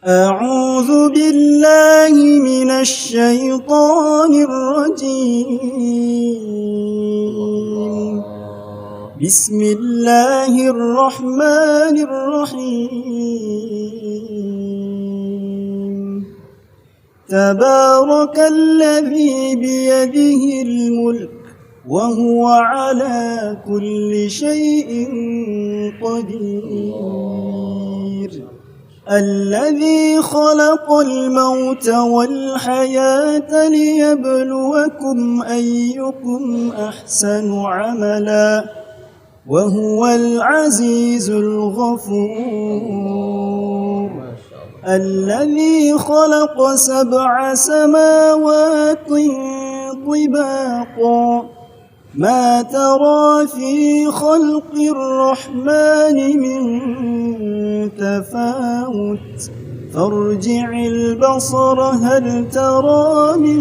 أعوذ بالله من الشيطان الرجيم بسم الله الرحمن الرحيم تبارك الذي بيده الملك وهو على كل شيء قدير الذي خلق الموت والحياة ليبلوكم أيكم أحسن عملا وهو العزيز الغفور الذي خلق 7 سماوات طباقا ما ترى في خلق الرحمن من تفاوت فارجع البصر هل ترى من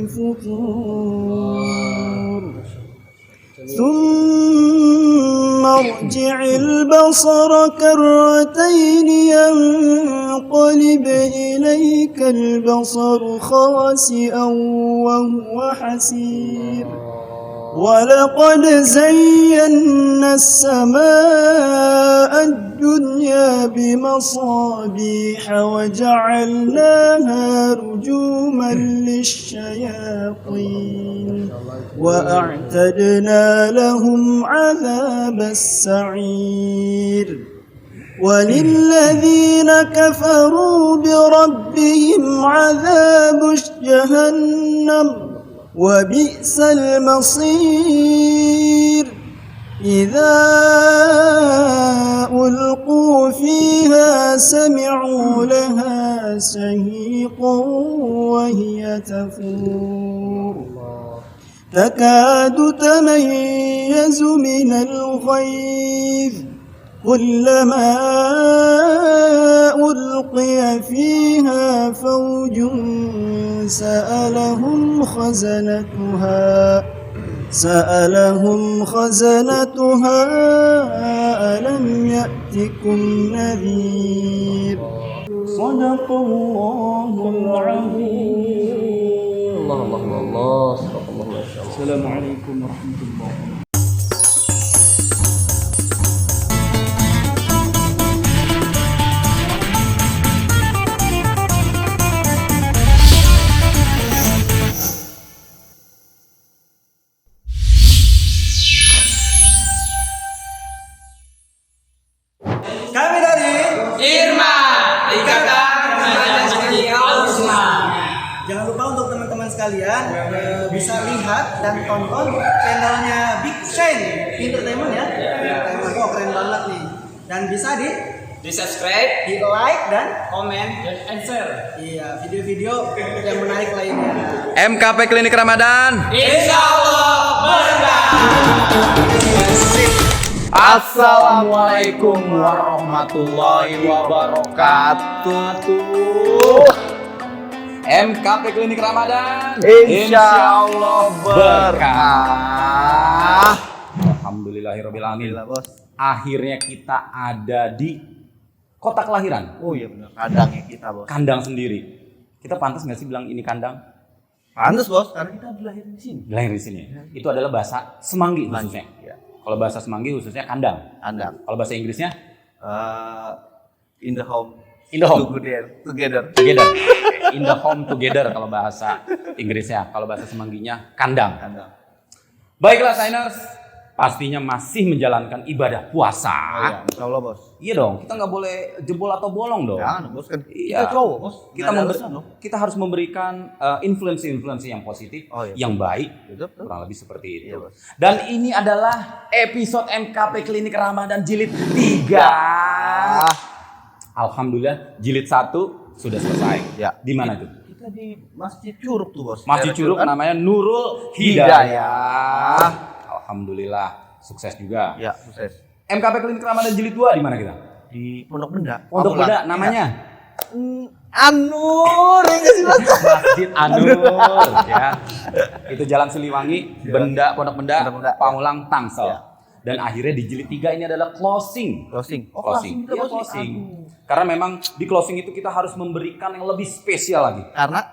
فطور ثم ارجع البصر كرتين ينقلب إليك البصر خاسئا وهو حسير ولقد زينا السماء الدنيا بمصابيح وجعلناها رجوما للشياطين وأعتدنا لهم عذاب السعير وللذين كفروا بربهم عذاب جهنم وبئس المصير إذا ألقوا فيها سمعوا لها شهيقا وهي تفور تكاد تميز من الغيظ كلما ألقي فيها فوج سألهم خزنتها ألم يأتكم نذير صدق الله العظيم. الله. السلام عليكم ورحمة الله. Kami dari Irma, Ikatan Remaja Suci Al-Husna. Jangan lupa untuk teman-teman sekalian bisa lihat dan tonton channelnya Big Shine Entertainment ya. Oh, keren banget nih. Dan bisa di Subscribe, di like dan komen, dan share. iya video-video yang menarik lainnya. MKP Klinik Ramadan. Insya Allah berkah. Assalamualaikum warahmatullahi wabarakatuh. MKP Klinik Ramadan. Insya Allah berkah. Alhamdulillahirabbil alamin. Akhirnya kita ada di kota kelahiran. Oh iya benar, kandangnya kita bos. Kandang sendiri. Kita pantas nggak sih bilang ini kandang? Pantes bos, karena kita dilahirkan di sini. Lahir di sini. Itu adalah bahasa Semanggi khususnya. Ya. Kalau bahasa Semanggi khususnya kandang. Kandang. Kalau bahasa Inggrisnya In the home. In the home. Together. In the home together kalau bahasa Inggrisnya. Kalau bahasa Semangginya kandang. Kandang. Baiklah Sainers, pastinya masih menjalankan ibadah puasa. Oh, iya, insya Allah bos. Iya dong, kita nggak boleh jebol atau bolong dong. Jangan bos kan. Iya. Kita cowok bos. Kita harus memberikan influence yang positif, Oh, iya. yang baik, Betul. kurang lebih seperti itu. Iya, bos. Dan ini adalah episode MKP Klinik Ramadan jilid 3. Alhamdulillah jilid 1 sudah selesai. Ya. Di mana tuh? Kita di Masjid Curug tuh bos. Masjid Daerah Curug kan? namanya Nurul Hidayah. Alhamdulillah sukses juga. Ya, sukses. MKP Klinik Ramadan jilid 2 di mana kita? Di Pondok Benda. Pondok Benda namanya Anur, ya nggak sih bos? Masjid Anur ya. Itu Jalan Siliwangi, Benda Pondok Benda, Pondok Benda, Pamulang, Tangsel. Ya. Dan akhirnya di jilid 3 ini adalah closing. Closing. Oh, Closing. kita Iya, closing. closing. Karena memang di closing itu kita harus memberikan yang lebih spesial lagi.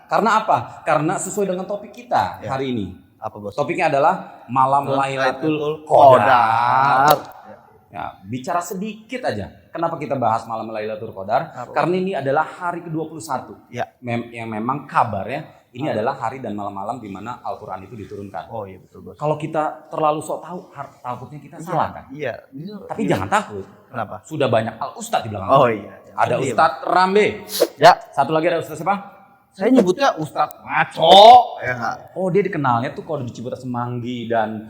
Karena Apa? Karena sesuai dengan topik kita Ya. hari ini. apa, Bos? Topiknya adalah Malam Lailatul Qadar. Qadar. Ya, bicara sedikit aja. Kenapa kita bahas Malam Lailatul Qadar? Apa? Karena ini adalah hari ke-21. Ya. Yang memang kabarnya ini adalah hari dan malam-malam di mana Al-Quran itu diturunkan. Oh iya betul, Bos. Kalau kita terlalu sok tahu, takutnya kita salah kan? Iya. Tapi jangan takut. Kenapa? Sudah banyak Al-Ustadz di belakang. Oh iya. Ada Iya, Ustadz Rambe. Ya, Satu lagi ada Ustadz siapa? saya nyebutnya Ustadz Maco. Ya nggak? Oh, dia dikenalnya tuh kalau di Ciputat Semanggi dan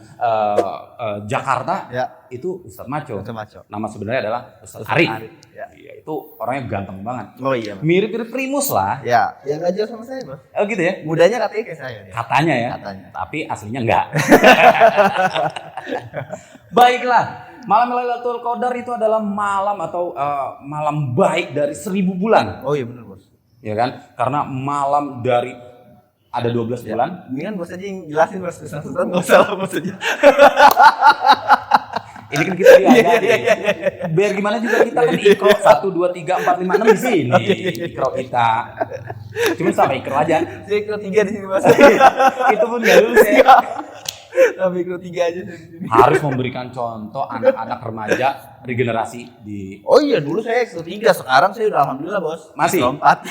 Jakarta Ya. itu Ustadz Maco. Ustadz Maco. Nama sebenarnya adalah Ustadz Ustadz Arif. Arif, ya. Iya, itu orangnya ganteng banget. Oh iya. Mirip-mirip Primus lah. Ya, yang nggak jauh sama saya, Bos. Oh gitu ya. Mudanya katanya kayak saya. Dia. Katanya ya. Katanya. Tapi aslinya enggak. Baiklah. Malam Lailatul Qadar itu adalah malam atau malam baik dari 1000 bulan. Oh iya benar, Bos. Ya kan? Karena malam dari ada 12 bulan. Ini kan Bos aja yang jelasin, Bos. Ustadz nggak usah lah, Bos aja. Ini kan kita diajari. Biar gimana juga kita kan ikro 1, 2, 3, 4, 5, 6 di sini. Ikro kita. Cuma sampai ikro aja. Saya ikut 3 di sini, Bos. Itu pun gak lulus ya. Sampai ikut 3 aja di sini. Harus memberikan contoh anak-anak remaja regenerasi di. Oh iya, dulu saya ikut 3, sekarang saya udah alhamdulillah, Bos. Masih? 4.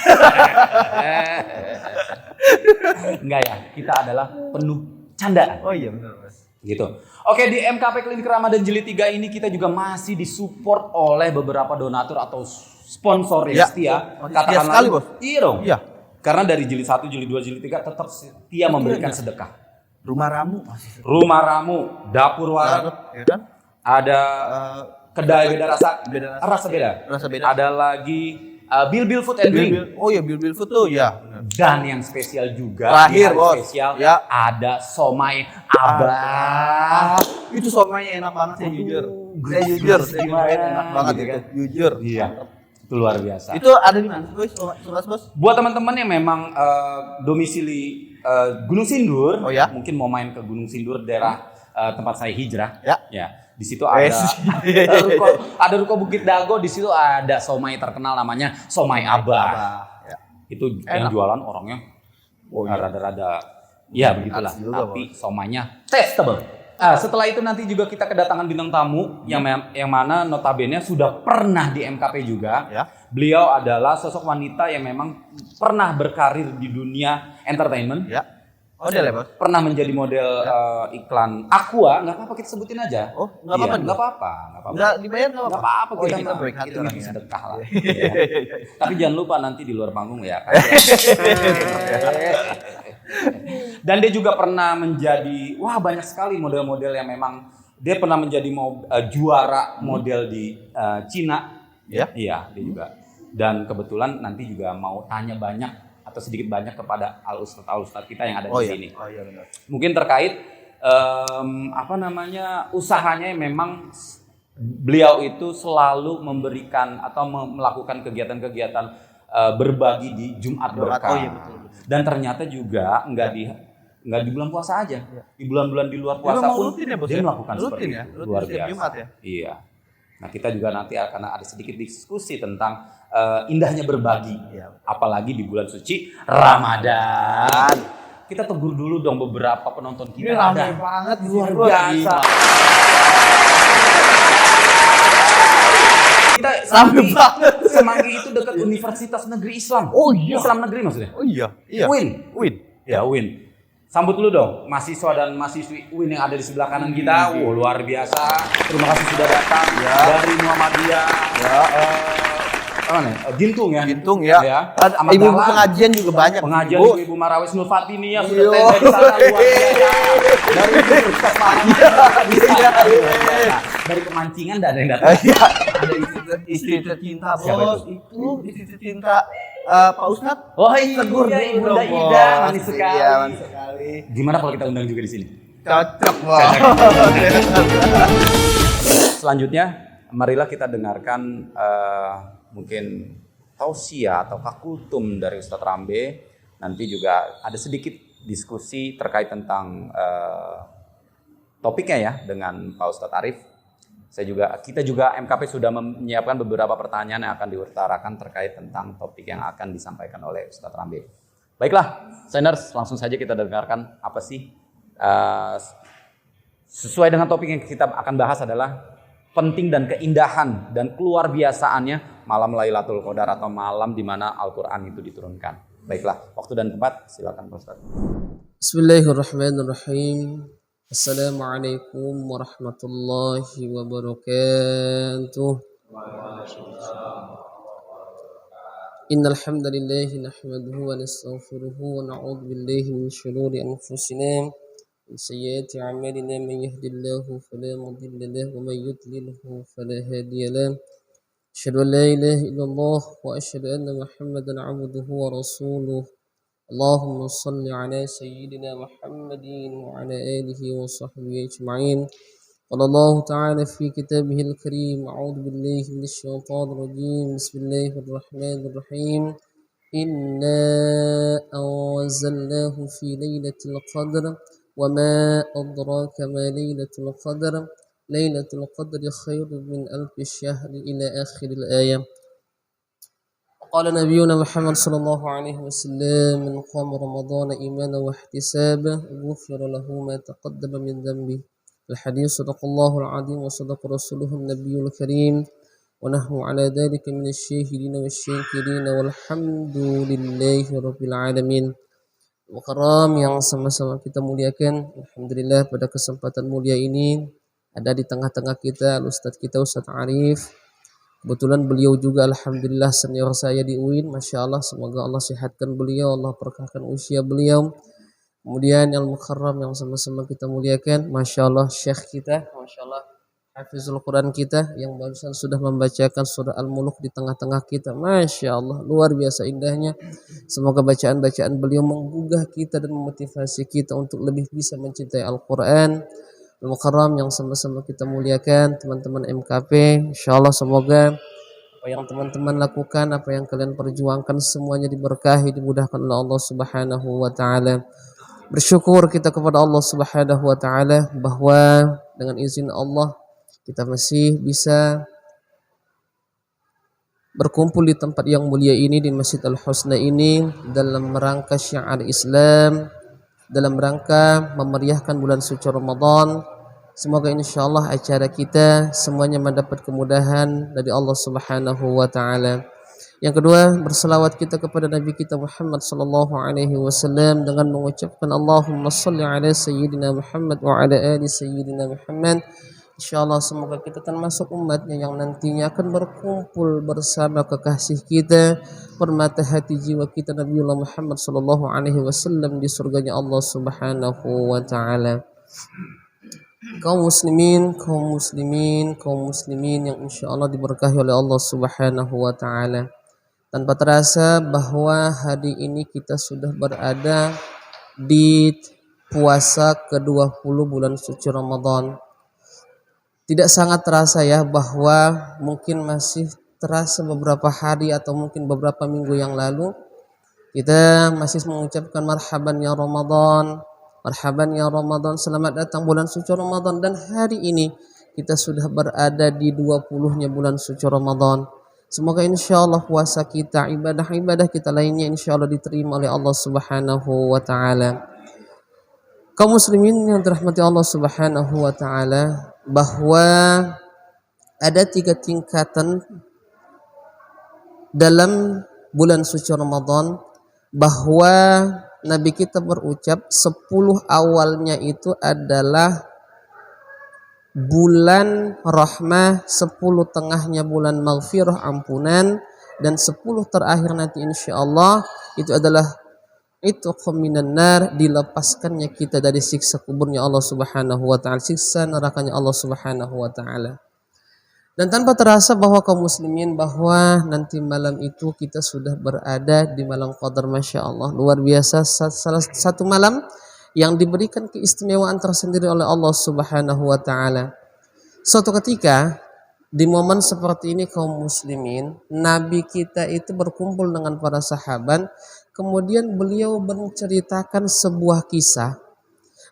Enggak ya, kita adalah penuh candaan. Oh iya benar, Bos. Gitu. Oke, di MKP Klinik Ramadan Jilid 3 ini kita juga masih disupport oleh beberapa donatur atau sponsor yang Ya. setia. Oh, setia sekali, Bos. Iya dong. Iya. Karena dari jilid 1, jilid 2, jilid 3 tetap setia memberikan sedekah. Rumah ramu masih Rumah ramu, dapur warak, ya kan? ada kedai beda rasa, Beda rasa. rasa beda. Rasa beda. Ada lagi Bil Food and Drink. Oh iya, Bil Food tuh ya. Dan yang spesial juga Terakhir, di hari Bos. spesial Ya. ada somai abah. Itu somainya enak banget saya jujur. Saya jujur, saya Gimana? jujur, enak banget Gitu itu. kan? Jujur. Iya, itu luar biasa. Itu ada di mana, Bos? Bos? Buat teman-teman yang memang domisili Gunung Sindur, Oh ya? mungkin mau main ke Gunung Sindur daerah tempat saya hijrah, Ya. di situ ada ada ruko Bukit Dago, di situ ada somai terkenal namanya somai Abah. Ya. Itu yang Enak. jualan orangnya Oh, iya. rada-rada ya begitulah, Khas juga, tapi somainya testable. Setelah itu nanti juga kita kedatangan bintang tamu yang mana notabene sudah pernah di MKP juga. Ya. Beliau adalah sosok wanita yang memang pernah berkarir di dunia entertainment. Ya. Oh, dia Bos. Pernah menjadi model iklan Aqua, nggak apa-apa kita sebutin aja. Oh, nggak apa-apa, Iya, nggak apa-apa, nggak apa-apa. Enggak dibayar enggak Nggak apa-apa, Oh, kita mah- baik hati kita orangnya. sedekah lah. Ya. Tapi jangan lupa nanti di luar panggung ya. Kan? Dan dia juga pernah menjadi, wah banyak sekali model-model yang memang dia pernah menjadi juara model di Cina. Ya. Iya, dia juga. Dan kebetulan nanti juga mau tanya banyak atau sedikit banyak kepada al-ustadz kita yang ada Oh di iya. sini. Oh iya benar. Mungkin terkait usahanya yang memang beliau itu selalu memberikan atau melakukan kegiatan-kegiatan berbagi di Jumat Berkah. Oh iya betul. Dan ternyata juga nggak di bulan puasa aja, di bulan-bulan di luar puasa memang pun rutin ya, Bos, dia ya? melakukan Rutin seperti ya? itu. Rutin Luar setiap biasa. Jumat ya? Iya. Nah kita juga nanti akan ada sedikit diskusi tentang indahnya berbagi, Iya. apalagi di bulan suci Ramadan. Kita tegur dulu dong beberapa penonton kita. Ini ramai Ada. banget di Luar sini, Bos. biasa. Gila. Kita Ramai banget. Semanggi itu dekat Universitas Negeri Islam. Oh iya. Islam Negeri maksudnya. Oh iya. Iya. Win. Ya Win. Sambut dulu dong mahasiswa dan mahasiswi Win yang ada di sebelah kanan kita. Wow, luar biasa. Terima kasih sudah datang dari Muhammadiyah. Ya. Apa nih? Gintung ya. Gintung ya. Ada Ahmad Ibu Dahlan. pengajian juga banyak. Pengajian Bos. Ibu Marawis Nur Fatini yang Iya. sudah tenda di sana luar biasa. Dari Universitas Paramadina. Dari kemancingan dan ada yang datang. Iya. Ada istri tercinta, Siapa Bos. Itu istri tercinta Pak Ustadz. Oh iya, Tegur dulu Ibunda dong, Ida, Bos. manis sekali. Iya, manis sekali. Gimana kalau kita undang juga di sini? Cocok, Bos. Selanjutnya, marilah kita dengarkan mungkin tausiah atau kakultum dari Ustadz Rambe. Nanti juga ada sedikit diskusi terkait tentang topiknya ya dengan Pak Ustadz Arif. Kita juga MKP sudah menyiapkan beberapa pertanyaan yang akan diutarakan terkait tentang topik yang akan disampaikan oleh Ustadz Rambe. Baiklah, Shiners, langsung saja kita dengarkan apa sih sesuai dengan topik yang kita akan bahas adalah penting dan keindahan dan keluar biasaannya malam Lailatul Qadar atau malam di mana Al-Quran itu diturunkan. Baiklah, waktu dan tempat silakan Pak Ustaz. Bismillahirrahmanirrahim. Assalamualaikum warahmatullahi wabarakatuh. Innal hamdalillah nahmaduhu wa nastaghfiruhu wa na'udzu billahi min shururi anfusina wa sayyiati a'malina man yahdihillahu fala mudilla lahu wa man yudlilhu fala hadiya lahu. Asyhadu an la ilaha illallah wa asyhadu anna Muhammadan 'abduhu wa rasuluh. Allahumma shalli ala sayyidina Muhammadin wa ala alihi wa sahbihi ajma'in. قال الله تعالى في كتابه الكريم أعوذ بالله من الشيطان الرجيم بسم الله الرحمن الرحيم إنا أنزلناه في ليلة القدر وما أدراك ما ليلة القدر ليلة القدر خير من ألف شهر إلى آخر الآية. قال نبينا محمد صلى الله عليه وسلم من قام رمضان إيمانا واحتسابا غفر له ما تقدم من ذنبه. الحديث صدق الله العظيم وصدق رسوله النبي الكريم ونحن على ذلك من الشاهدين والشاكرين والحمد لله رب العالمين. Mukarram yang sama-sama kita muliakan, alhamdulillah pada kesempatan mulia ini ada di tengah-tengah kita Ustadz kita Ustadz Arif. Kebetulan beliau juga alhamdulillah senior saya di UIN, Masya Allah, semoga Allah sehatkan beliau, Allah berkahkan usia beliau. Kemudian Al-Mukarram yang sama-sama kita muliakan, Masya Allah Syekh kita, Masya Allah Hafizul Quran kita yang barusan sudah membacakan surah Al-Muluk di tengah-tengah kita, Masya Allah luar biasa indahnya. Semoga bacaan-bacaan beliau menggugah kita dan memotivasi kita untuk lebih bisa mencintai Al-Quran. Al-Mukarram yang sama-sama kita muliakan, teman-teman MKP, Insya Allah semoga apa yang teman-teman lakukan, apa yang kalian perjuangkan semuanya diberkahi, dimudahkan oleh Allah Subhanahu wa Ta'ala. Bersyukur kita kepada Allah Subhanahu wa Ta'ala bahwa dengan izin Allah kita masih bisa berkumpul di tempat yang mulia ini, di Masjid Al-Husna ini, dalam rangka syiar Islam, dalam rangka memeriahkan bulan suci Ramadan. Semoga insyaallah acara kita semuanya mendapat kemudahan dari Allah Subhanahu wa Ta'ala. Yang kedua, berselawat kita kepada Nabi kita Muhammad sallallahu alaihi wasallam dengan mengucapkan Allahumma shalli ala sayyidina Muhammad wa ala ali sayyidina Muhammad. Insyaallah semoga kita termasuk umatnya yang nantinya akan berkumpul bersama kekasih kita, permata hati jiwa kita Nabiullah Muhammad sallallahu alaihi wasallam di surganya Allah Subhanahu wa Ta'ala. Kaum muslimin yang insyaallah diberkahi oleh Allah Subhanahu wa Ta'ala. Tanpa terasa bahwa hari ini kita sudah berada di puasa ke-20 bulan suci Ramadan. Tidak sangat terasa ya, bahwa mungkin masih terasa beberapa hari atau mungkin beberapa minggu yang lalu kita masih mengucapkan marhaban ya Ramadan, marhaban ya Ramadan, selamat datang bulan suci Ramadan. Dan hari ini kita sudah berada di 20-nya bulan suci Ramadan. Semoga insyaallah puasa kita, ibadah-ibadah kita lainnya insyaallah diterima oleh Allah Subhanahu wa Ta'ala. Kaum muslimin yang dirahmati Allah Subhanahu wa Ta'ala, bahwa ada 3 tingkatan dalam bulan suci Ramadan, bahwa Nabi kita berucap 10 awalnya itu adalah bulan rahmah, 10 tengahnya bulan maghfirah ampunan, dan 10 terakhir nanti insyaallah itu adalah itu minan nar, dilepaskannya kita dari siksa kuburnya Allah Subhanahu wa Ta'ala, siksa nerakanya Allah Subhanahu wa Ta'ala. Dan tanpa terasa bahwa kaum muslimin, bahwa nanti malam itu kita sudah berada di malam Qadar, Masya Allah luar biasa, salah satu malam yang diberikan keistimewaan tersendiri oleh Allah Subhanahu wa Ta'ala. Suatu ketika di momen seperti ini kaum muslimin, Nabi kita itu berkumpul dengan para sahabat, kemudian beliau menceritakan sebuah kisah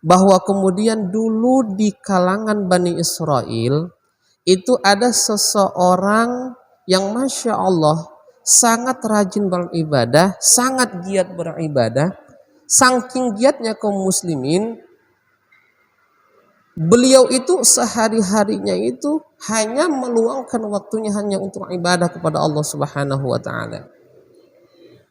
bahwa kemudian dulu di kalangan Bani Israel itu ada seseorang yang Masya Allah sangat rajin beribadah, sangat giat beribadah. Saking giatnya kaum muslimin, beliau itu sehari-harinya itu hanya meluangkan waktunya hanya untuk ibadah kepada Allah Subhanahu wa taala.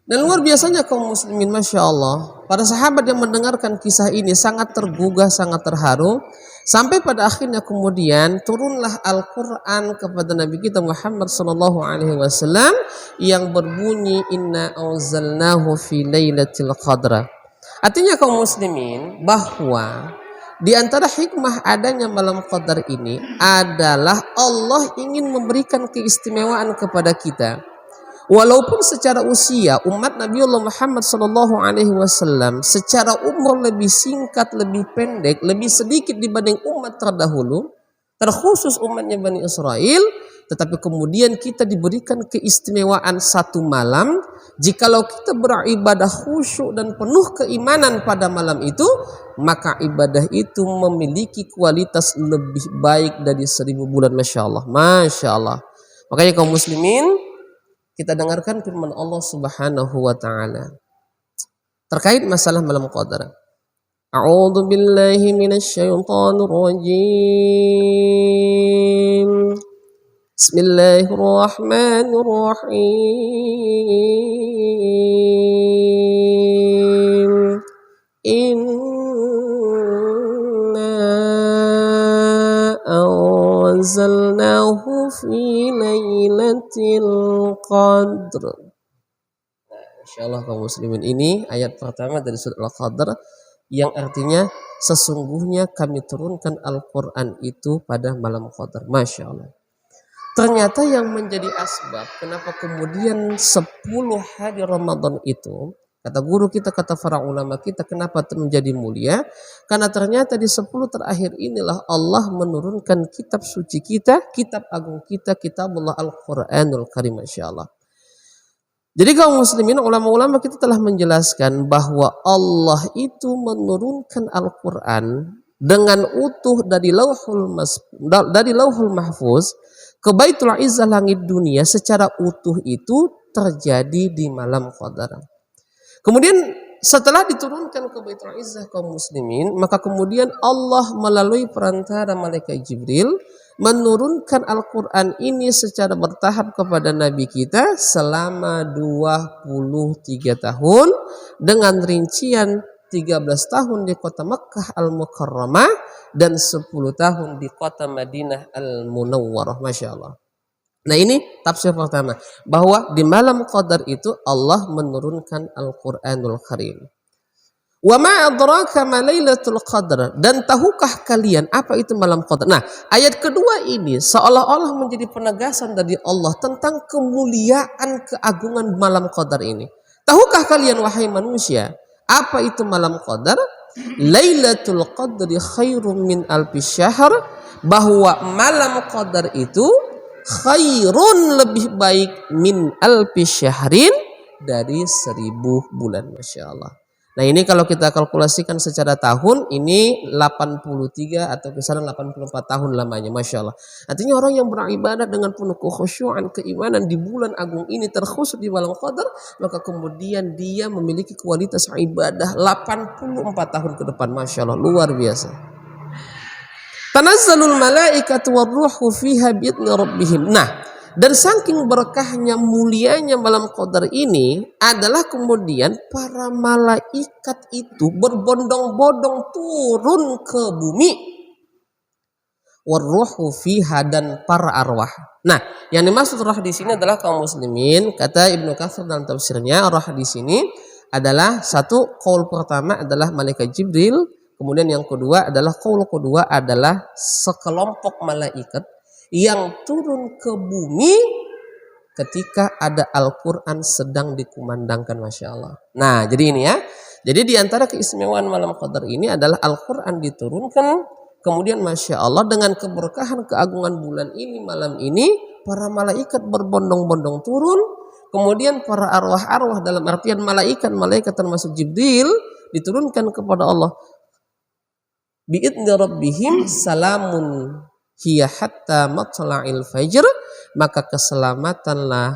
Dan luar biasanya kaum muslimin, Masya Allah, para sahabat yang mendengarkan kisah ini sangat tergugah, sangat terharu. Sampai pada akhirnya kemudian turunlah Al-Quran kepada Nabi kita Muhammad SAW yang berbunyi Inna anzalnahu fi lailatul qadr. Artinya kaum muslimin bahwa di antara hikmah adanya malam qadar ini adalah Allah ingin memberikan keistimewaan kepada kita. Walaupun secara usia umat Nabiullah Muhammad SAW secara umur lebih singkat, lebih pendek, lebih sedikit dibanding umat terdahulu, terkhusus umatnya Bani Israel, tetapi kemudian kita diberikan keistimewaan satu malam. Jikalau kita beribadah khusyuk dan penuh keimanan pada malam itu, maka ibadah itu memiliki kualitas lebih baik dari 1000 bulan. Masya Allah, Masya Allah. Makanya kaum muslimin, kita dengarkan firman Allah Subhanahu wa taala terkait masalah malam qadar. A'udzu billahi minasyaitonir rajim. Bismillahirrahmanirrahim. Anzalnahu fi lailatul qadr. Insyaallah kaum muslimin, ini ayat pertama dari surah Al-Qadr yang artinya sesungguhnya kami turunkan Al-Quran itu pada malam qadar. Masya Allah. Ternyata yang menjadi asbab kenapa kemudian 10 hari Ramadan itu, kata guru kita, kata para ulama kita, kenapa menjadi mulia? Karena ternyata di 10 terakhir inilah Allah menurunkan kitab suci kita, kitab agung kita, kitabullah Al-Quranul Karim. Masya Allah. Jadi kaum muslimin, ulama-ulama kita telah menjelaskan bahwa Allah itu menurunkan Al-Quran dengan utuh dari Lauhul Mahfuz ke Baitul Izzah langit dunia secara utuh itu terjadi di malam qadar. Kemudian setelah diturunkan ke Baitul Izzah kaum muslimin, maka kemudian Allah melalui perantara malaikat Jibril menurunkan Al-Quran ini secara bertahap kepada Nabi kita selama 23 tahun dengan rincian 13 tahun di kota Makkah Al-Mukarramah dan 10 tahun di kota Madinah Al-Munawwarah. Masya Allah. Nah, ini tafsir pertama, bahwa di malam qadar itu Allah menurunkan Al-Quranul Karim. Wa ma adraka ma lailatul qadr, dan tahukah kalian apa itu malam qadar? Nah, ayat kedua ini seolah-olah menjadi penegasan dari Allah tentang kemuliaan keagungan malam qadar ini. Tahukah kalian wahai manusia apa itu malam qadar? Lailatul qadri khairum min alfi syahr, bahwa malam qadar itu khairun lebih baik min alfi syahrin dari 1000 bulan. Masya Allah. Nah, ini kalau kita kalkulasikan secara tahun, ini 83 atau kisaran 84 tahun lamanya. Masya Allah. Artinya orang yang beribadah dengan penuh kekhusyuan, keimanan di bulan agung ini, terkhusus di malam qadar, maka kemudian dia memiliki kualitas ibadah 84 tahun ke depan. Masya Allah, luar biasa. Tanazzalul malaikatu warruhu fiha bi'idzni rabbihim. Nah, dan saking berkahnya, mulianya malam qadar ini adalah kemudian para malaikat itu berbondong-bondong turun ke bumi. Warruhu fiha, dan para arwah. Nah, yang dimaksud roh di sini adalah kaum muslimin. Kata Ibnu Katsir dalam tafsirnya, roh di sini adalah satu, qaul pertama adalah malaikat Jibril. Kemudian yang kedua adalah qaul kedua adalah sekelompok malaikat yang turun ke bumi ketika ada Al-Quran sedang dikumandangkan. Masya Allah. Nah, jadi ini ya. Jadi di antara keistimewaan malam qadar ini adalah Al-Quran diturunkan. Kemudian Masya Allah, dengan keberkahan keagungan bulan ini, malam ini, para malaikat berbondong-bondong turun. Kemudian para arwah-arwah, dalam artian malaikat termasuk Jibril, diturunkan kepada Allah. Bi'idzni rabbihim salamun hiya hatta matla'il fajr, maka keselamatanlah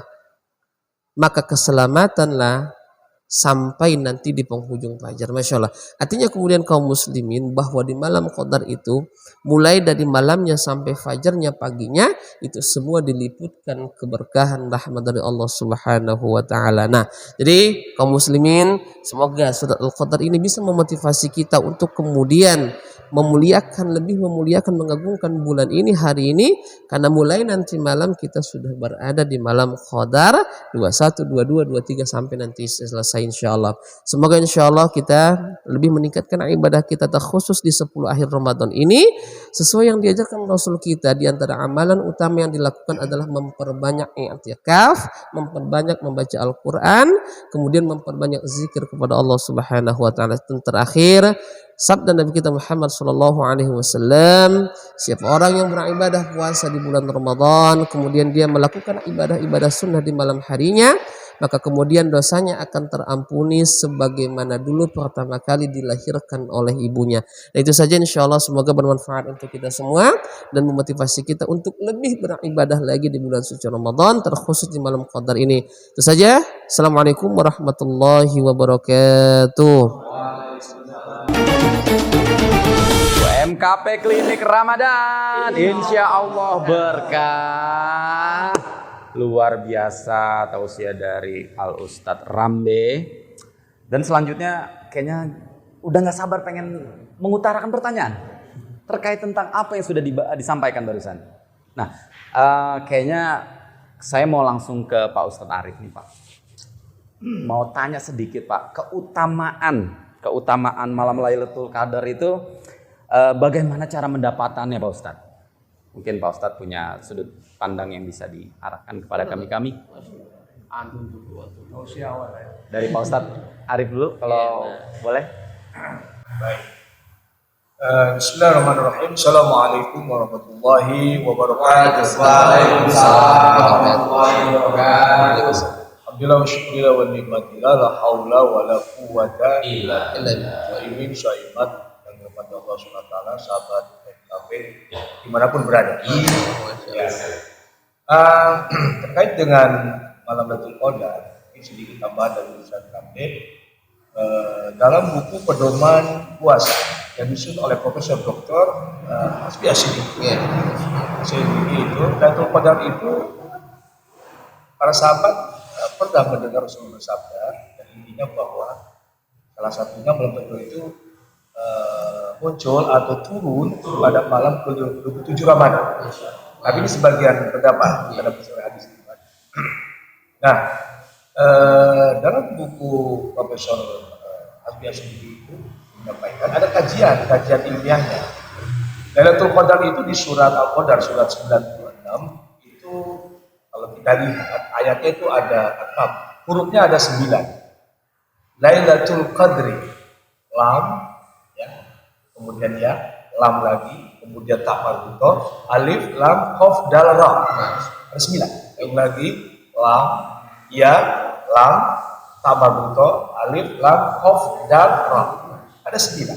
sampai nanti di penghujung fajar. Masya Allah. Artinya kemudian kaum muslimin bahwa di malam qadar itu mulai dari malamnya sampai fajarnya paginya itu semua diliputkan keberkahan rahmat dari Allah Subhanahu wa taala. Nah, jadi kaum muslimin semoga surat Al-Qadar ini bisa memotivasi kita untuk kemudian lebih memuliakan, mengagungkan bulan ini, hari ini, karena mulai nanti malam kita sudah berada di malam Qadar 21, 22, 23 sampai nanti selesai insyaallah. Semoga insyaallah kita lebih meningkatkan ibadah kita terkhusus di 10 akhir Ramadan ini sesuai yang diajarkan Rasul kita. Di antara amalan utama yang dilakukan adalah memperbanyak i'tikaf, memperbanyak membaca Al-Qur'an, kemudian memperbanyak zikir kepada Allah Subhanahu wa taala. Dan terakhir, sabda Nabi kita Muhammad sallallahu alaihi wasallam, siapa orang yang beribadah puasa di bulan Ramadan kemudian dia melakukan ibadah-ibadah sunnah di malam harinya, maka kemudian dosanya akan terampuni sebagaimana dulu pertama kali dilahirkan oleh ibunya. Nah, itu saja insyaallah, semoga bermanfaat untuk kita semua dan memotivasi kita untuk lebih beribadah lagi di bulan suci Ramadan, terkhusus di malam Qadar ini. Itu saja. Assalamualaikum warahmatullahi wabarakatuh. UMKP Klinik Ramadan, insya Allah berkah luar biasa tausiah dari Al Ustadz Rambe. Dan selanjutnya kayaknya udah nggak sabar pengen mengutarakan pertanyaan terkait tentang apa yang sudah disampaikan barusan. Nah, kayaknya saya mau langsung ke Pak Ustadz Arif nih Pak. Mau tanya sedikit Pak, keutamaan malam Lailatul Qadar itu bagaimana cara mendapatannya Pak Ustadz? Mungkin Pak Ustadz punya sudut pandang yang bisa diarahkan kepada kami. Dari Pak Ustadz Arif dulu kalau boleh. Baik. Bismillahirrahmanirrahim. Assalamualaikum warahmatullahi wabarakatuh. Waalaikumsalam warahmatullahi wabarakatuh. Alhamdulillah wa syukurillah wa ni'matillah la hawla wa la quwwata illa billah. Imin syaimat yang dirahmati Allah Subhanahu wa taala, sahabat kafir dimanapun berada. Ya. Terkait dengan malam Lailatul Qadar, ini sedikit tambahan dari Ustaz Rambe. Dalam buku pedoman puasa yang disusun oleh Profesor Dr. Hasbi Asyidiki itu, Lailatul Qadar itu para sahabat pernah mendengar Rasulullah bersabda, dan intinya bahwa salah satunya malam Qadar itu muncul atau turun pada malam ke-27 Ramadan. Tapi ini sebagian pendapat dalam hadis ini. Nah, dalam buku Profesor Hasbi Asyidiki itu menyampaikan ada kajian ilmiahnya. Lailatul Qadar itu di surat Al-Qadar surat 96 itu kalau kita lihat ayatnya itu ada 6, hurufnya ada 9. Lailatul Qadri, lam, ya, kemudian ya, lam lagi, kemudian ta marbutoh, alif, lam, qaf, dal, ra. Ada 9. Yang lagi lam, ya, lam, ta marbutoh, alif, lam, qaf, dal, ra. Ada 9.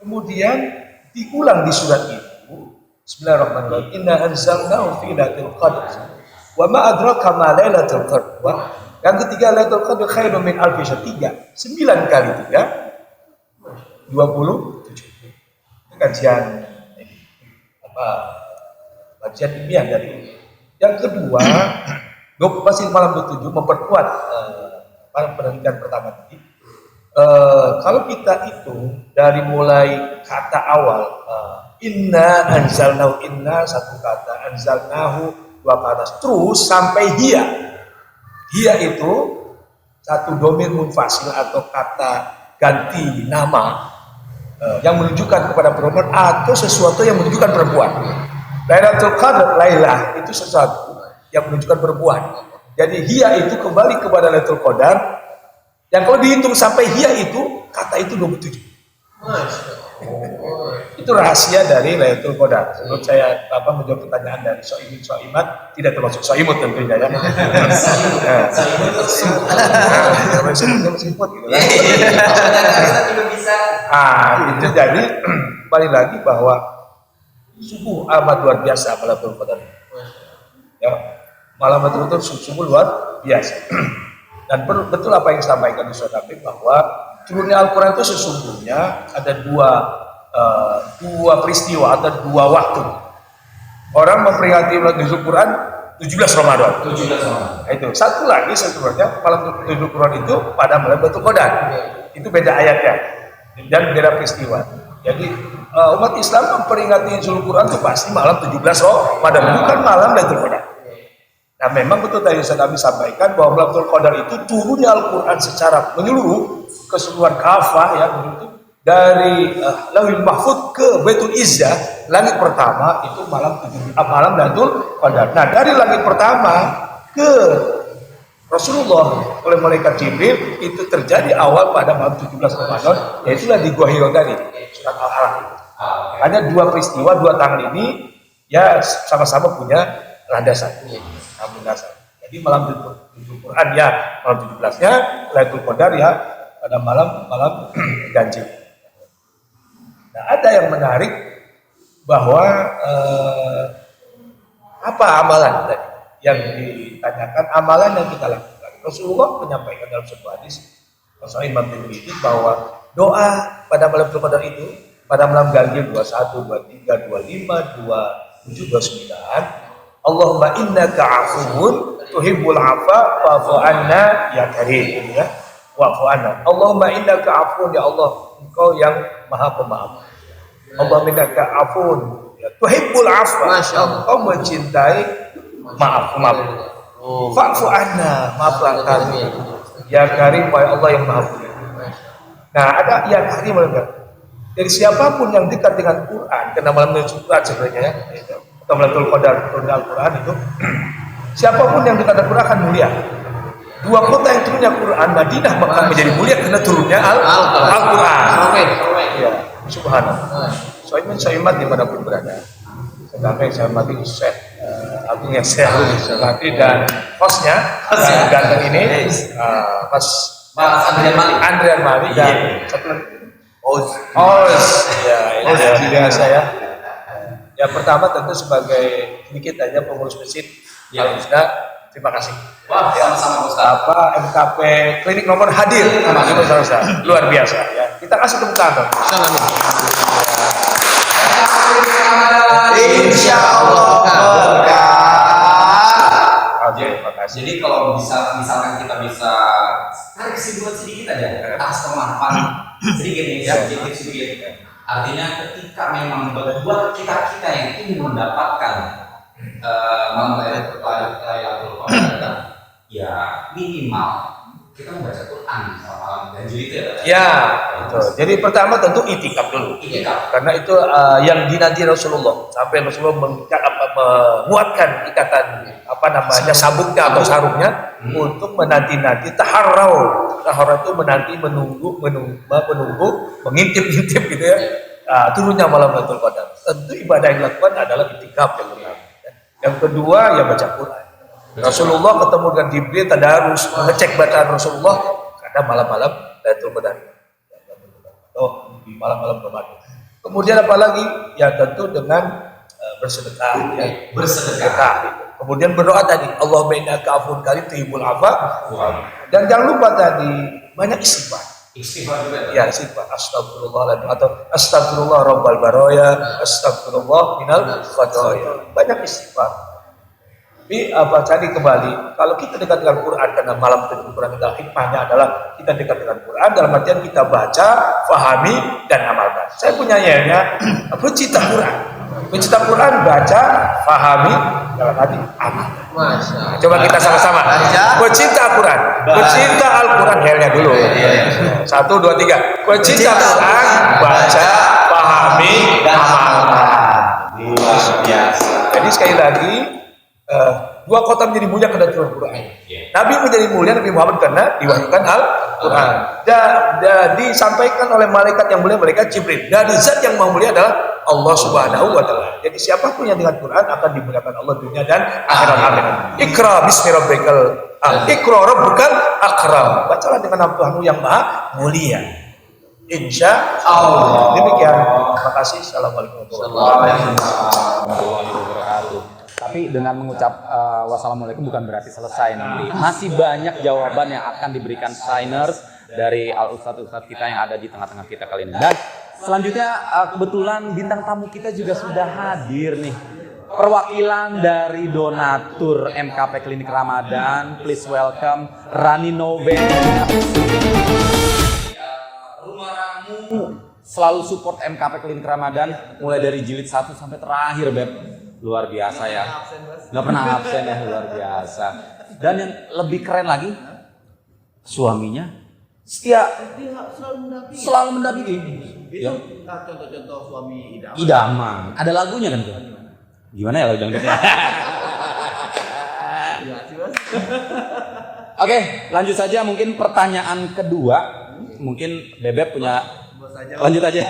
Kemudian diulang di surat itu. Bismillahirrahmanirrahim. Inna anzalnahu fi lailatul qadr. Wa ma adraka ma lailatul qadr. Yang ketiga Lailatul Qadr khairun min alfi syahr. 9 kali 3 27. Kajian kajian ilmiah dari ini. Yang kedua, masih malam 27 memperkuat penelitian pertama tadi. Kalau kita hitung dari mulai kata awal inna anzalnahu, inna satu kata, anzalnahu dua kata, terus sampai hiya itu satu domir munfasil atau kata ganti nama yang menunjukkan kepada perempuan atau sesuatu yang menunjukkan perempuan. Lailatul Qadar, Lailah itu sesuatu yang menunjukkan perempuan. Jadi hiya itu kembali kepada Lailatul Qadar. Yang kalau dihitung sampai hiya itu, kata itu 27. Itu rahasia dari Lailatul Qadar. Menurut saya menjawab pertanyaan dari Soimin Soimat, tidak termasuk Soimut tentunya ya. Itu jadi balik lagi bahwa Sungguh amat luar biasa malam Lailatul Qadar. Ya, malam betul-betul sungguh luar biasa. Dan betul apa yang disampaikan di surat Al-Baqarah bahwa turunnya Al-Quran itu sesungguhnya ada dua peristiwa atau dua waktu. Orang memperingati Lailatul Quran 17 Ramadan. 17 Ramadan. Nah, itu. Satu lagi sebenarnya malam Lailatul Quran itu pada malam Lailatul Qadar. Itu beda ayatnya dan beda peristiwa. Jadi umat Islam memperingati Lailatul Quran itu pasti malam 17 Ramadan, bukan malam Lailatul Qadar. Nah, memang betul tadi Ustaz Abi sampaikan bahwa Lailatul Qadar itu turunnya Al-Quran secara menyeluruh keseluruhan kafah ya begitu dari Lauhul Mahfuz ke Baitul Izzah, langit pertama itu malam Lailatul Qadar. Nah, dari langit pertama ke Rasulullah oleh malaikat Jibril itu terjadi awal pada malam 17 Ramadan, yaitulah di Gua Hira tadi, surat Al-Alaq. Ada dua peristiwa, dua tangan ini ya sama-sama punya landasan. Jadi malam Lailatul Quran ya malam 17-nya, Lailatul Qadar ya pada malam ganjil. Nah, ada yang menarik bahwa apa amalan tadi yang ditanyakan, amalan yang kita lakukan. Rasulullah menyampaikan dalam sebuah hadis Rasulullah Imam Tirmidzi bahwa doa pada malam Lailatul Qadar itu pada malam ganjil 21, 23, 25, 27, 29 Allahumma innaka afuwun tuhibbul afa wa'fu anna ya karim ya. Wa'fu anna. Allahumma innaka afuwun ya Allah, Engkau yang Maha Pemaaf. Allahumma innaka afuwun ya tuhibbul afa. Engkau mencintai maaf. Wa'fu anna, maaflah kami. Ya Karim, ya Allah yang Maha Penyayang. Nah, ada ya Karim dari siapapun yang dekat dengan Quran, karena malam Lailatul Qadar sebenarnya ya. Atau Lailatul Qadar turunnya Al-Quran itu siapapun yang dekat Al-Quran akan mulia. Dua kota yang turunnya Al-Quran, Madinah Mekah menjadi mulia karena turunnya Al-Quran. Ya, subhanallah. Soiman dimanapun berada. Sedangkan saya mati Syekh Agung yang saya hormati dan hostnya yang ganteng ini Mas Andrian Malik dan Oz. Ya, ini biasa ya. Ya, pertama tentu sebagai sedikit aja pengurus masjid Al-Husna, terima kasih. Wah, sama-sama Ustaz. MKP klinik nomor hadir, luar biasa ya. Kita kasih tepuk tangan. Insya Allah berkah. Terima kasih. Jadi kalau misalkan kita bisa tarik kesimpulan sedikit aja atas pemahaman sedikit nih, sedikit. Artinya ketika memang buat kita yang ingin mendapatkan malam Lailatul Qadar, ya minimal kita membaca Quran sama malam ganjil itu ya. Ya, betul. Jadi pertama tentu itikaf dulu. Karena itu yang dinanti Rasulullah. Sampai Rasulullah menguatkan ikatan sabuknya atau sarungnya untuk menanti-nanti taharrau. Taharrau itu menunggu, mengintip-intip gitu ya. Turunnya malam Lailatul Qadar. Tentu ibadah yang dilakukan adalah itikaf yang pertama. Yang kedua ya baca Quran. Rasulullah ketemu dengan Jibril tadarus, mengecek bacaan Rasulullah karena malam-malam Lailatul Qadar. Atau di malam-malam Ramadan. Kemudian apalagi ya tentu dengan bersedekah ya. Bersedekah. Kemudian berdoa tadi, Allahumma innaka afuwwun karim tuhibbul afwa. Dan jangan lupa tadi banyak istighfar. Istighfar juga. Ya, istighfar. Astagfirullahaladzim atau astagfirullah rabbal baraya, astagfirullah minal khataaya. Banyak istighfar. Tapi tadi kembali, kalau kita dekat dengan Quran karena malam Quran adalah hikmahnya adalah kita dekat dengan Quran dalam artian kita baca, fahami dan amalkan. Saya punya yelnya pencinta Quran. Pencinta Quran baca, fahami dalam hati amal. Coba kita sama-sama. Pencinta Quran, pencinta Al-Quran yelnya dulu. 1, 2, 3. Pencinta Quran baca, fahami, amalkan. Jadi sekali lagi dua kota menjadi mulia karena turun Quran. Nabi menjadi mulia Nabi Muhammad karena diwahyukan Al-Quran. Dan disampaikan oleh malaikat yang mulia, malaikat Jibril. Dan zat yang mau mulia adalah Allah Subhanahu wa taala. Jadi siapapun yang dengan Quran akan dimuliakan Allah dunia dan akhirat. Amin. Ikra bismi rabbikal Ikra rabbukal akram. Bacalah dengan nama Tuhanmu yang maha mulia. Insya Allah. Demikian. Terima kasih. Assalamualaikum warahmatullahi wabarakatuh. Tapi dengan mengucap wassalamualaikum bukan berarti selesai nanti. Masih banyak jawaban yang akan diberikan signers dari al-ustadz kita yang ada di tengah-tengah kita kali ini. Dan selanjutnya kebetulan bintang tamu kita juga sudah hadir nih. Perwakilan dari donatur MKP Klinik Ramadan, please welcome Rani Noven. Rumah Ramu selalu support MKP Klinik Ramadan mulai dari jilid 1 sampai terakhir, Beb. Luar biasa ya. Nggak pernah absen ya, luar biasa. Dan yang lebih keren lagi, suaminya setia, selalu mendampingi. Itu contoh-contoh suami idaman. Ada lagunya kan tuh? Gimana ya lagu dangdutnya? Oke, lanjut saja mungkin pertanyaan kedua. Mungkin Bebek punya. Lanjut aja.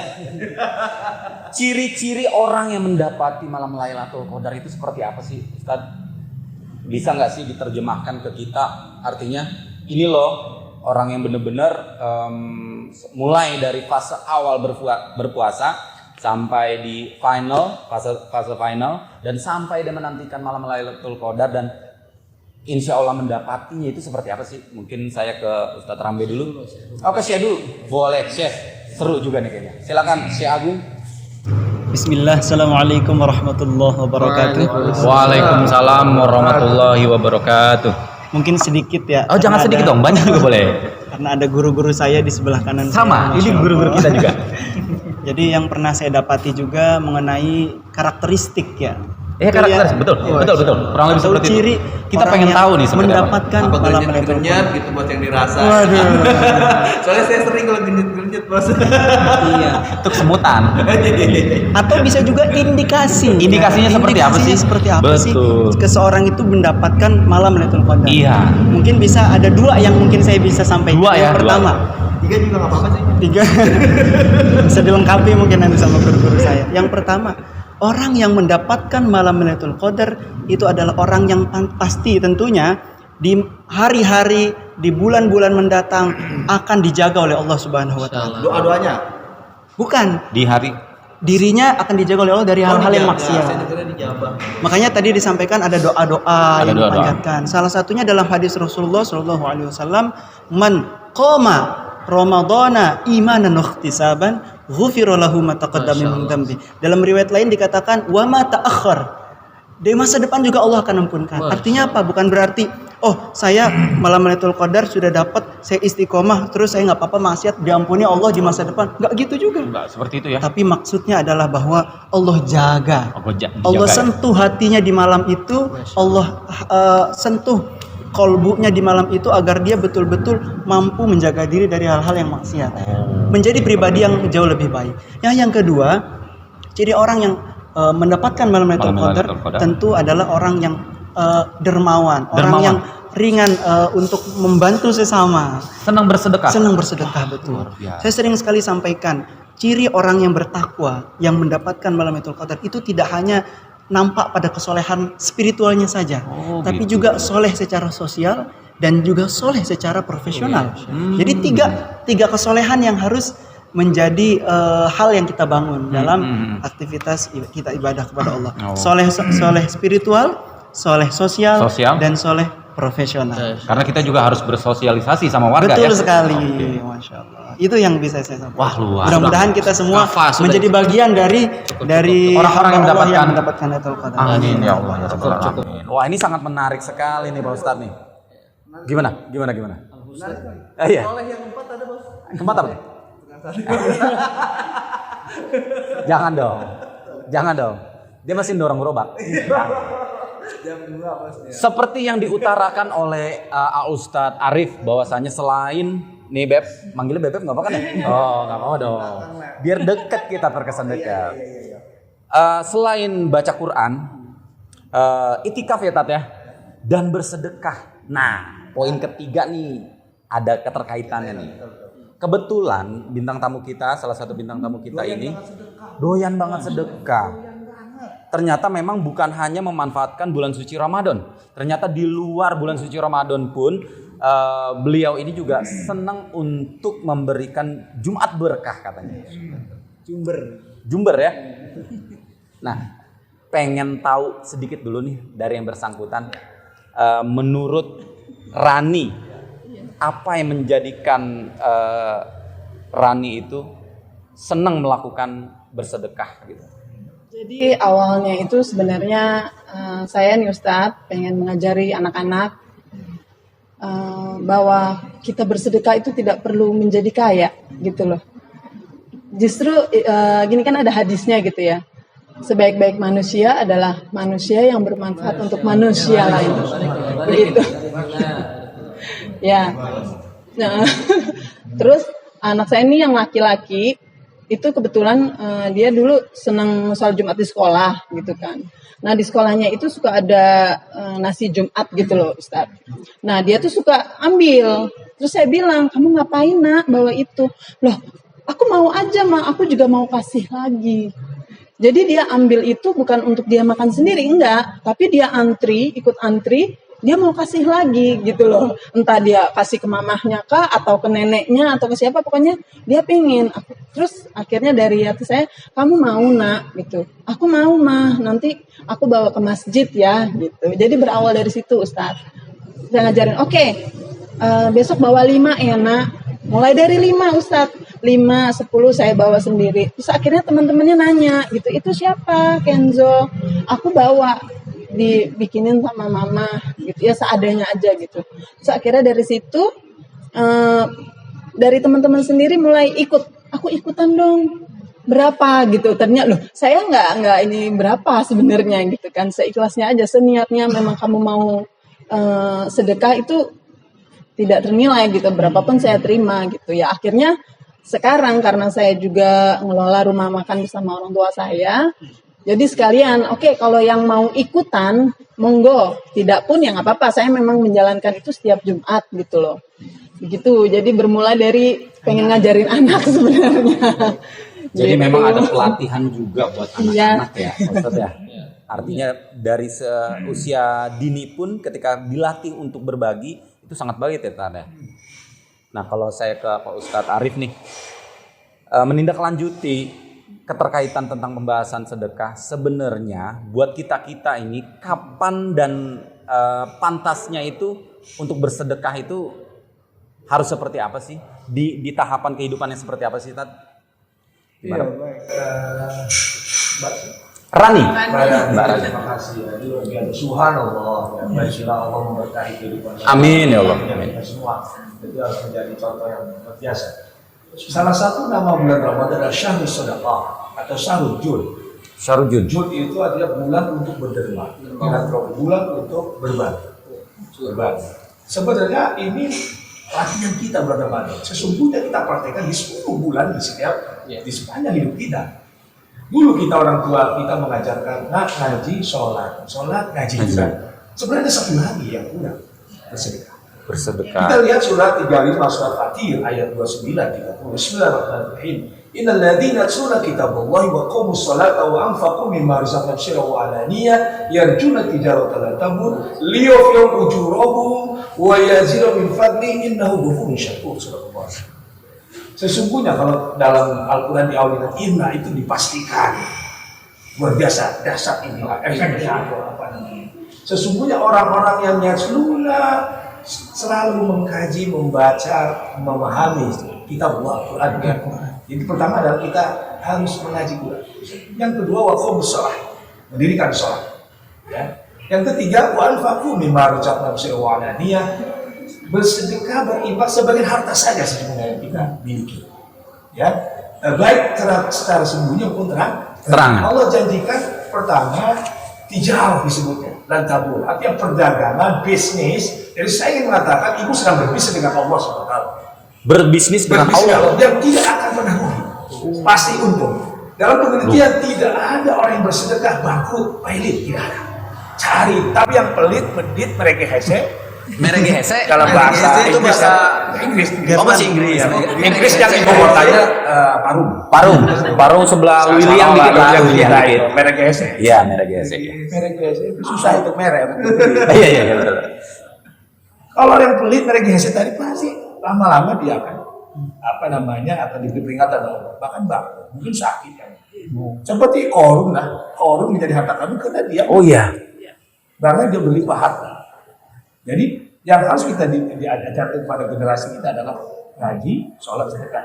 Ciri-ciri orang yang mendapati malam Lailatul Qadar itu seperti apa sih, Ustaz? Bisa nggak sih diterjemahkan ke kita? Artinya ini loh orang yang benar-benar mulai dari fase awal berpuasa sampai di final, fase final, dan sampai dia menantikan malam Lailatul Qadar dan insya Allah mendapatinya itu seperti apa sih? Mungkin saya ke Ustadz Rambe dulu. Oke, Syekh dulu. Boleh, Syekh. Seru juga nih kayaknya. Silakan, Syekh Agung. Bismillah, assalamualaikum warahmatullahi wabarakatuh. Waalaikumsalam warahmatullahi wabarakatuh. Mungkin sedikit ya. Oh, jangan sedikit dong, banyak juga boleh. Karena ada guru-guru saya di sebelah kanan. Sama, saya, ini guru-guru kita juga. Jadi yang pernah saya dapati juga mengenai karakteristik ya. Karakteristik, betul. Kurang lebih seperti ciri itu. Kita pengen tahu nih seperti mendapatkan Apa malam Lailatul gernyet Qadar. gitu buat yang dirasa. Waduh. Soalnya saya sering kalau gernyet bos. Iya. Untuk semutan. Atau bisa juga indikasi. Indikasinya seperti apa sih? Seperti apa sih? Betul. Seseorang itu mendapatkan malam Lailatul Qadar. Iya. Mungkin bisa ada dua yang mungkin saya bisa sampaikan. Dua ya, Yang pertama. Tiga juga nggak apa-apa sih. Tiga. Bisa dilengkapi mungkin nanti sama guru-guru saya. Yang pertama, orang yang mendapatkan malam Lailatul Qadar itu adalah orang yang pasti tentunya di hari-hari, di bulan-bulan mendatang akan dijaga oleh Allah Subhanahu wa taala. Doa-doanya. Bukan, Di hari dirinya akan dijaga oleh Allah dari hal-hal yang maksiat. Saya dengarnya dijabah. Makanya tadi disampaikan ada doa-doa Ada yang doa-doa. dipanjatkan. Salah satunya dalam hadis Rasulullah SAW, man qama Ramadana imanan wa ihtisaban ghufira lahu ma taqaddama min dhanbi. Dalam riwayat lain dikatakan wa ma ta'akhkhar. Di masa depan juga Allah akan ampunkan. Artinya apa? Bukan berarti saya malam Lailatul Qadar sudah dapat, saya istiqomah terus saya nggak apa-apa maksiat diampuni Allah di masa depan. Nggak gitu juga. enggak seperti itu ya. Tapi maksudnya adalah bahwa Allah jaga. Dijaga Allah ya. sentuh hatinya di malam itu, Allah sentuh kolbunya di malam itu agar dia betul-betul mampu menjaga diri dari hal-hal yang maksiat. Menjadi pribadi yang jauh lebih baik. Yang kedua, jadi orang yang mendapatkan malam Lailatul Qadar tentu adalah orang yang dermawan, orang yang ringan untuk membantu sesama. Senang bersedekah. Senang bersedekah, betul. Saya sering sekali sampaikan, ciri orang yang bertakwa yang mendapatkan malam Lailatul Qadar itu tidak hanya nampak pada kesolehan spiritualnya saja, tapi juga soleh secara sosial dan juga soleh secara profesional. Jadi tiga kesolehan yang harus menjadi hal yang kita bangun dalam aktivitas kita ibadah kepada Allah. Soleh spiritual, soleh sosial, dan soleh profesional. Karena kita juga harus bersosialisasi sama warga. Betul ya. sekali, Masya Allah. Itu yang bisa saya sampaikan. Wah, luar. Mudah-mudahan kita semua menjadi bagian dari orang-orang yang mendapatkan Lailatul Qadar. Amin ya Allah ya Rabbal alamin. Wah, ini sangat menarik sekali nih Pak Ustadz nih. Gimana? Iya. Oleh yang keempat ada bos. Keempat apa? Jangan dong. Dia masih dorong gerobak. Jam 2 bosnya. Seperti yang diutarakan oleh Ustadz Arif bahwasanya selain nih Beb, manggilnya Beb nggak apa-apa kan ya? Oh nggak apa-apa dong. Biar deket kita terkesan dekat. Selain baca Quran, itikaf ya Tat ya, dan bersedekah. Nah, poin ketiga nih ada keterkaitannya nih. Kebetulan bintang tamu kita, salah satu bintang tamu kita ini doyan banget sedekah. Ternyata memang bukan hanya memanfaatkan bulan suci Ramadan. Ternyata di luar bulan suci Ramadan pun beliau ini juga senang untuk memberikan Jumat berkah katanya. Jumber ya. Nah, pengen tahu sedikit dulu nih dari yang bersangkutan. Menurut Rani, apa yang menjadikan Rani itu senang melakukan bersedekah gitu? Jadi awalnya itu sebenarnya saya nih Ustadz pengen mengajari anak-anak bahwa kita bersedekah itu tidak perlu menjadi kaya gitu loh. Justru gini kan ada hadisnya gitu ya. Sebaik-baik manusia adalah manusia yang bermanfaat untuk manusia lain. Begitu. Ya. Nah, terus anak saya ini yang laki-laki itu kebetulan dia dulu senang sholat Jumat di sekolah gitu kan. Nah di sekolahnya itu suka ada nasi Jumat gitu loh Ustaz. Nah dia tuh suka ambil. Terus saya bilang, kamu ngapain nak bawa itu? Loh aku mau aja Ma, aku juga mau kasih lagi. Jadi dia ambil itu bukan untuk dia makan sendiri, enggak. Tapi dia ikut antri, dia mau kasih lagi gitu loh. Entah dia kasih ke mamahnya kah, atau ke neneknya, atau ke siapa, pokoknya dia pengen. Terus akhirnya dari hati saya, kamu mau nak gitu. Aku mau mah, nanti aku bawa ke masjid ya gitu. Jadi berawal dari situ Ustadz. Saya ngajarin, oke, besok bawa 5 ya nak. Mulai dari 5 Ustadz. 5, 10 saya bawa sendiri. Terus akhirnya teman-temannya nanya gitu, itu siapa Kenzo? Aku bawa, dibikinin sama mama gitu ya, seadanya aja gitu. Terus akhirnya dari situ dari teman-teman sendiri mulai ikut, aku ikutan dong. Berapa gitu? Ternyata loh, saya nggak ini berapa sebenarnya gitu kan. Seikhlasnya aja, seniatnya memang kamu mau sedekah itu tidak ternilai gitu, berapapun saya terima gitu ya. Akhirnya sekarang karena saya juga ngelola rumah makan bersama orang tua saya, jadi sekalian, oke, kalau yang mau ikutan, monggo. Tidak pun ya nggak apa-apa, saya memang menjalankan itu setiap Jumat gitu loh. Begitu, jadi bermula dari pengen ngajarin anak sebenarnya. Jadi gitu. memang ada pelatihan juga buat anak-anak Iya. ya, Ustaz ya. Artinya dari usia dini pun ketika dilatih untuk berbagi, itu sangat baik ya Tanda. Nah kalau saya ke Pak Ustadz Arif nih, menindaklanjuti keterkaitan tentang pembahasan sedekah, sebenarnya buat kita-kita ini kapan dan pantasnya itu untuk bersedekah itu harus seperti apa sih? Di tahapan kehidupannya seperti apa sih Tad? Gimana? Rani. Mbak Rani. Terima kasih ya. Subhanallah ya. Masya Allah memberkahi kehidupan. Amin ya Allah. Amin. Semua itu harus menjadi contoh yang luar biasa. Salah satu nama bulan Ramadan adalah Syahrul Sadaqah atau Syahrul Jud. Syahrul Jud. Jud itu adalah bulan untuk berderma, bulan untuk berbagi. Sebenarnya ini latihan kita bulan Ramadan. Sesungguhnya kita praktekkan di 10 bulan di sepanjang hidup kita. Dulu kita orang tua kita mengajarkan ngaji, sholat, ngaji juga. Sebenarnya satu lagi yang kurang, bersedekah. Kita lihat surat 35 surat Fatir ayat 29 30. Bismillahirrahmanirrahim. Innal ladzina yatluna kitaballahi wa qamus salata wa anfaqu mimma razaqnahum sirran wa alaniyah yarjuna tijaratan lan tabur liyuwaffiyahu ujurahum wa yazidahum min fadli innahu ghafurun syakur. Sesungguhnya kalau dalam Al-Quran di awal inna itu dipastikan luar biasa, dahsyat ini efeknya apa namanya. Sesungguhnya orang-orang yang yatluna selalu mengkaji, membaca, memahami kitab Al-Quran. Jadi pertama adalah kita harus mengaji Quran. Yang kedua waqamus shalah, mendirikan sholat. Ya. Yang ketiga wa anfaqu mimma razaqnahum sirran wa alaniyah, bersedekah berinfak sebagian harta saja sebenarnya yang kita miliki. Ya, baik secara sembunyi maupun terang. Allah janjikan pertama tijarah disebutnya dan tabur, artinya perdagangan, bisnis. Jadi saya ingin mengatakan ibu sedang berbisnis dengan Allah SWT. Berbisnis dengan Allah yang tidak akan pernah rugi, pasti untung. Dalam penelitian tidak ada orang yang bersedekah bangkrut, pelit, tidak ada. Cari, tapi yang pelit, medit, mereka hese. Dalam bahasa itu bahasa Inggris. Oh masih Inggris. Inggris yang ibu kotanya Parung sebelah William dikit lah. Merek hese. Iya merek GSE. Merek hese itu susah untuk merek. Iya betul. Kalau yang pelit mereka hese tadi pasti lama-lama dia akan akan diberi peringatan Allah, bahkan mungkin sakit kan. Seperti Korun lah, Korun menjadi harta kami karena dia. Oh iya. Karena dia berlimpah harta. Jadi yang harus kita diajarkan pada generasi kita adalah ngaji, sholat, sedekah.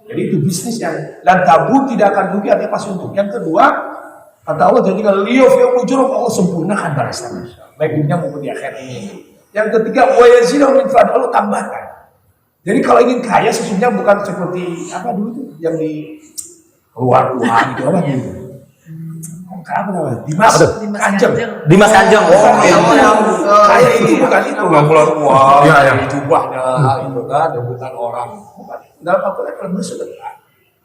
Jadi itu bisnis yang dan tabur tidak akan rugi, artinya pasti untung. Yang kedua, kata Allah jadikan liyuf yang ujur Allah sempurnakan balasan, baik dunia maupun di akhirat ini. Yang ketiga, wa yazidu min fadl, Allah tambahkan. Jadi kalau ingin kaya sesungguhnya bukan seperti apa dulu tuh yang di luar gitu apa gitu. Apa namanya? Dimas Kanjeng. Dimas Kanjeng. Kaya itu bukan itu, nggak keluar uang, jubahnya, itu kan, rebutan orang. Bukan. Dalam Al-Quran kalau bersedekah,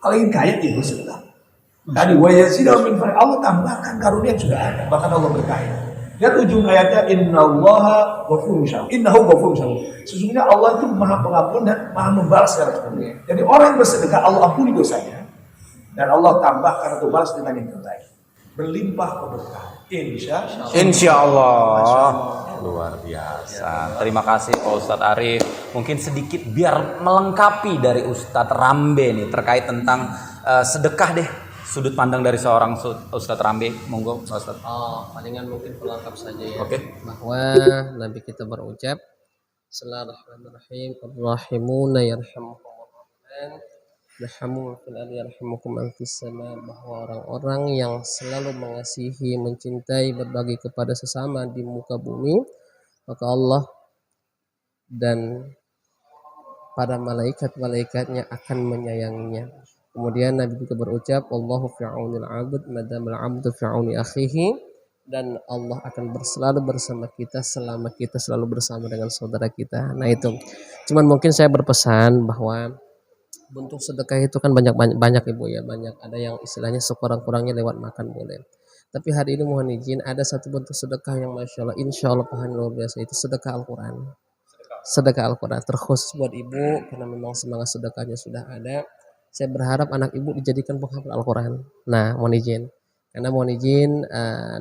kalau ingin kaya dia bersedekah. Tadi wa yazidu min fadl, Allah tambahkan karunia yang sudah ada, bahkan Allah berkaya. Lihat ujung ayatnya, innallaha ghafurun syakur. Innahu ghafurun syakur. Sesungguhnya Allah itu Maha Pengampun dan Maha Membalas segala sesuatu. Jadi orang yang bersedekah Allah ampuni dosanya dan Allah tambahkan atau balas dengan yang terbaik. Berlimpah keberkahan. Insya Allah. Luar biasa. Terima kasih Pak Ustadz Arif. Mungkin sedikit biar melengkapi dari Ustadz Rambe nih terkait tentang sedekah deh. Sudut pandang dari seorang Ustadz Rambe, monggo Ustadz. Palingan mungkin pelengkap saja ya. Oke. Bahwa Nabi kita berucap, Bismillahirrahmanirrahim. Ar-Rahimuna yarhamukumur rahman. Yarhamu fil ardi yarhamukum man fis sama, bahwa orang-orang yang selalu mengasihi, mencintai, berbagi kepada sesama di muka bumi, maka Allah dan para malaikat-malaikatnya akan menyayanginya. Kemudian Nabi juga berucap, Allahu fi aunil 'abd madamal 'abdu fi auni akhihi, dan Allah akan selalu bersama kita selama kita selalu bersama dengan saudara kita. Nah itu. Cuman mungkin saya berpesan bahwa bentuk sedekah itu kan banyak Ibu ya, banyak. Ada yang istilahnya sekurang-kurangnya lewat makan boleh. Tapi hari ini mohon izin ada satu bentuk sedekah yang Masya Allah, Insya Allah pahala luar biasa, itu sedekah Al-Quran. Sedekah Al-Quran terkhusus buat Ibu karena memang semangat sedekahnya sudah ada. Saya berharap anak Ibu dijadikan penghafal Al-Quran. Nah, mohon izin. Karena mohon izin,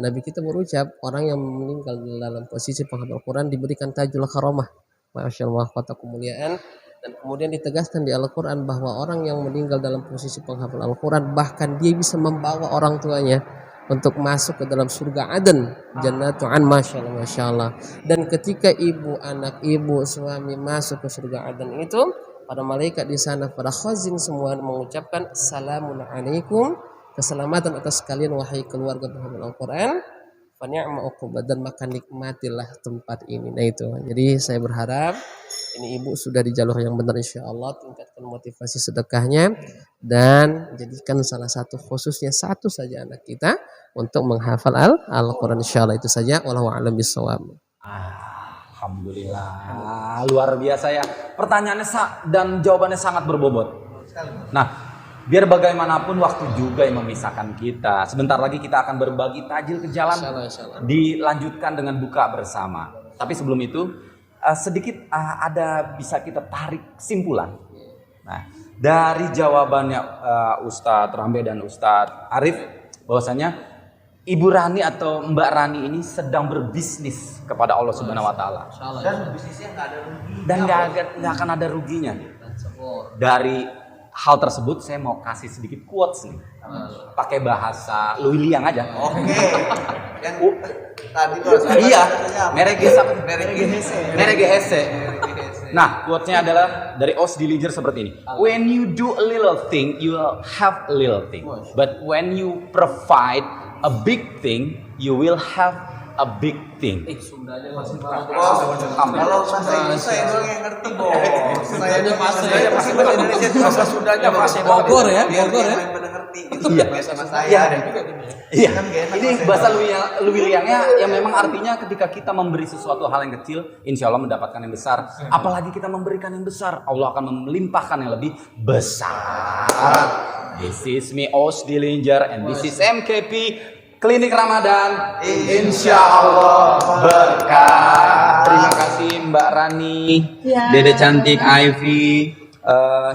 Nabi kita berucap, orang yang meninggal dalam posisi penghafal Al-Quran diberikan tajul karamah. Masya Allah, kata kemuliaan. Dan kemudian ditegaskan di Al-Quran bahwa orang yang meninggal dalam posisi penghafal Al-Quran, bahkan dia bisa membawa orang tuanya untuk masuk ke dalam surga Aden. Jannatu'an, Masya Allah, Masya Allah. Dan ketika ibu, anak ibu, suami masuk ke surga Aden itu, para malaikat di sana, para khazin semua mengucapkan Assalamun alaikum, keselamatan atas kalian wahai keluarga penghafal Al-Quran, fa ni'ma uqubad, dan maka nikmatilah tempat ini. Nah itu. Jadi saya berharap ini Ibu sudah di jalur yang benar, insya Allah. Tingkatkan motivasi sedekahnya dan jadikan salah satu, khususnya satu saja anak kita untuk menghafal Al-Quran, insya Allah. Itu saja. Wallahu a'lam bishawab. Alhamdulillah, luar biasa ya. Pertanyaannya dan jawabannya sangat berbobot. Nah, biar bagaimanapun waktu juga yang memisahkan kita. Sebentar lagi kita akan berbagi tajil ke jalan. Dilanjutkan dengan buka bersama. Tapi sebelum itu sedikit ada bisa kita tarik kesimpulan. Nah, dari jawabannya Ustadz Rambe dan Ustadz Arif, bahwasanya Ibu Rani atau Mbak Rani ini sedang berbisnis kepada Allah Subhanahu wa taala. Dan bisnisnya nggak ada rugi. Dan nggak akan ada ruginya. Dari hal tersebut saya mau kasih sedikit quotes nih. Pakai bahasa Luiliang aja. Oke. Yang tadi bahasa iya, Meregehese. Nah, quotes-nya adalah dari Os Dillinger seperti ini. When you do a little thing, you will have a little thing. But when you provide a big thing, you will have a big thing. Sundanya masih kalau bahasa Indonesia saya doang yang ngerti, Bos. Saya aja bahasa Indonesia bahasa Sundanya masih Bogor ya, Bogor ya. Iya, sama saya. Iya. Ini bahasa Luiliangnya yang memang artinya ketika kita memberi sesuatu hal yang kecil, insya Allah mendapatkan yang besar. Apalagi kita memberikan yang besar, Allah akan melimpahkan yang lebih besar. This is me, Os Dillinger, and this is MKP Klinik Ramadan. Insya Allah berkah. Terima kasih Mbak Rani, Dede Cantik, Ivy,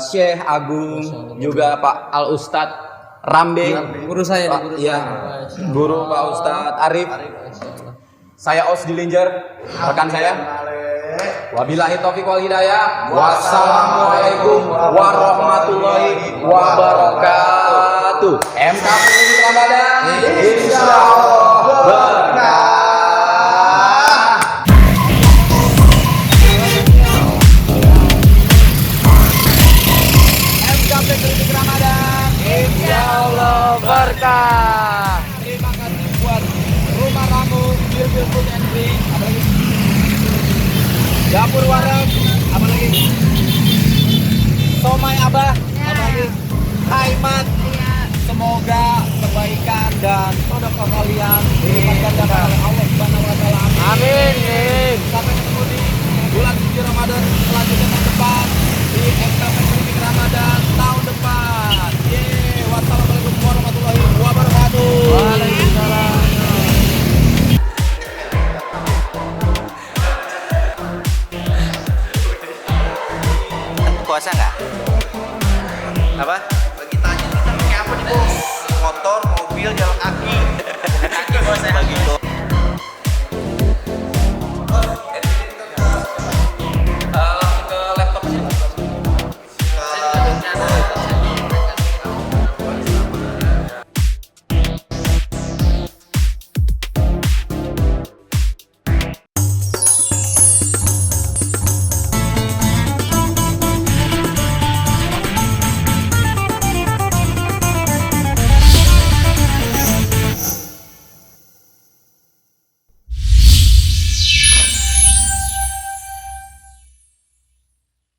Syekh Agung, juga Pak Al Ustadz Rambe, Guru saya, guru Pak Ustadz Arif. Saya Os Dillinger, rekan saya. Wabillahi taufiq wal hidayah. Wassalamualaikum warahmatullahi wabarakatuh. MKP Ramadan insyaallah berkah. MKP Klinik Ramadan insyaallah berkah. Terima kasih buat Rumah Ramu, Bilbil Food and Drink, apalagi Dapur Warung, apalagi Somai Abah, apalagi Haimat. Semoga kebaikan dan sedekah kalian dilimpahkan oleh Allah Subhanahu wa taala. Amin. Sampai ketemu di bulan suci Ramadan selanjutnya tahun depan di MKP Klinik Ramadan tahun depan. Wassalamualaikum warahmatullahi wabarakatuh. Waalaikumsalam. Puasa nggak? Apa? Lagi tanya kita pakai apa nih bos? Motor, mobil, jalan kaki. Kaki puasa. Begitu.